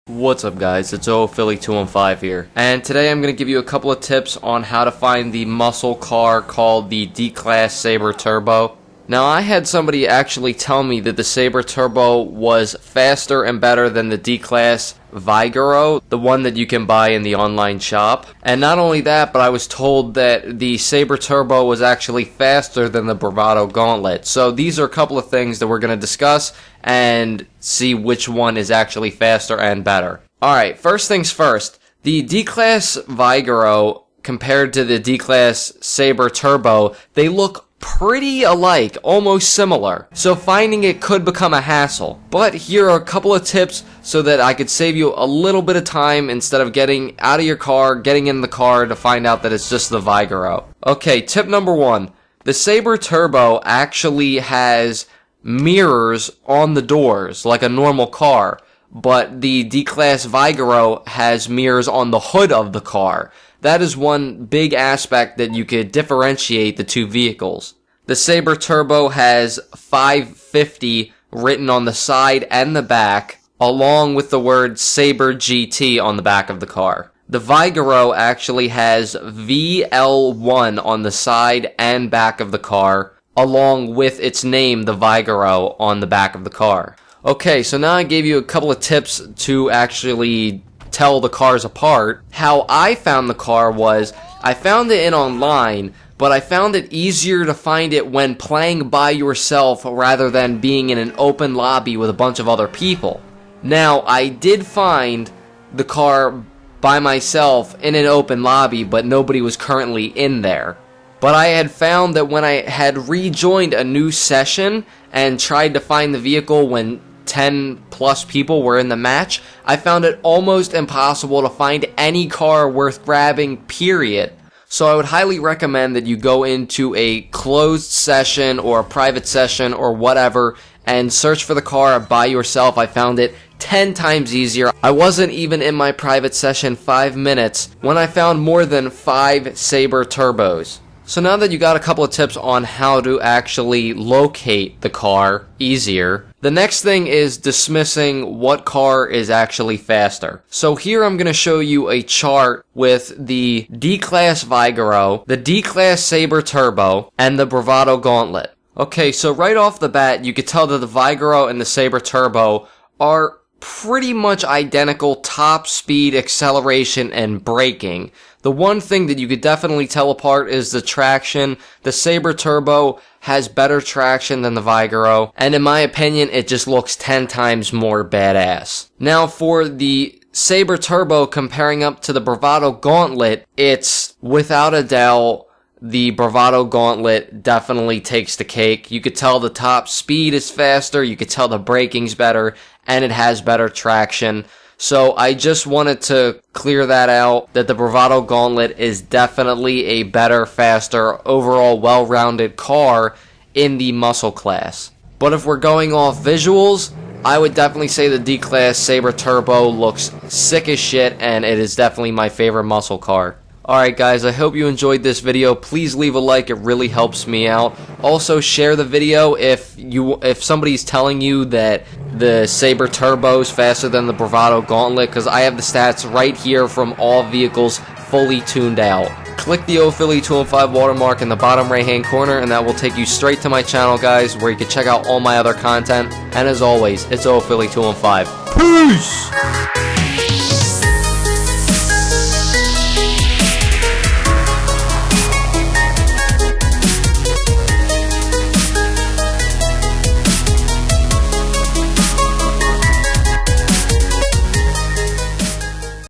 What's up guys, it's Philly215 here, and today I'm going to give you a couple of tips on how to find the muscle car called the Declasse Sabre Turbo. Now I had somebody actually tell me that the Sabre Turbo was faster and better than the Declasse Vigoro, the one that you can buy in the online shop. And not only that, but I was told that the Sabre Turbo was actually faster than the Bravado Gauntlet. So these are a couple of things that we're going to discuss and see which one is actually faster and better. Alright, first things first, the Declasse Vigoro compared to the Declasse Sabre Turbo, they look pretty alike, almost similar. So finding it could become a hassle. But here are a couple of tips so that I could save you a little bit of time instead of getting out of your car, getting in the car to find out that it's just the Vigoro. Okay, tip number one. The Sabre Turbo actually has mirrors on the doors like a normal car, but the Declasse Vigoro has mirrors on the hood of the car. That is one big aspect that you could differentiate the two vehicles. The Sabre Turbo has 550 written on the side and the back, along with the word Sabre GT on the back of the car. The Vigoro actually has VL1 on the side and back of the car, along with its name, the Vigoro, on the back of the car. Okay, so now I gave you a couple of tips to actually tell the cars apart. How I found the car was, I found it in online, but I found it easier to find it when playing by yourself rather than being in an open lobby with a bunch of other people. Now, I did find the car by myself in an open lobby, but nobody was currently in there. But I had found that when I had rejoined a new session and tried to find the vehicle when 10 plus people were in the match, I found it almost impossible to find any car worth grabbing, period. So I would highly recommend that you go into a closed session or a private session or whatever and search for the car by yourself. I found it 10 times easier. I wasn't even in my private session 5 minutes when I found more than 5 Sabre Turbos. So now that you got a couple of tips on how to actually locate the car easier, the next thing is dismissing what car is actually faster. So here I'm going to show you a chart with the Declasse Vigoro, the Declasse Sabre Turbo, and the Bravado Gauntlet. Okay, so right off the bat, you could tell that the Vigoro and the Sabre Turbo are pretty much identical top speed, acceleration, and braking. The one thing that you could definitely tell apart is the traction. The Sabre Turbo has better traction than the Vigoro, and in my opinion, it just looks 10 times more badass. Now, for the Sabre Turbo comparing up to the Bravado Gauntlet, it's without a doubt the Bravado Gauntlet definitely takes the cake. You could tell the top speed is faster, you could tell the braking's better, and it has better traction. So I just wanted to clear that out, that the Bravado Gauntlet is definitely a better, faster, overall well-rounded car in the muscle class. But if we're going off visuals, I would definitely say the Declasse Sabre Turbo looks sick as shit, and it is definitely my favorite muscle car. Alright guys, I hope you enjoyed this video. Please leave a like, it really helps me out. Also share the video if somebody's telling you that the Sabre Turbo is faster than the Bravado Gauntlet, because I have the stats right here from all vehicles fully tuned out. Click the Philly215 watermark in the bottom right hand corner and that will take you straight to my channel, guys, where you can check out all my other content. And as always, it's Philly215. Peace!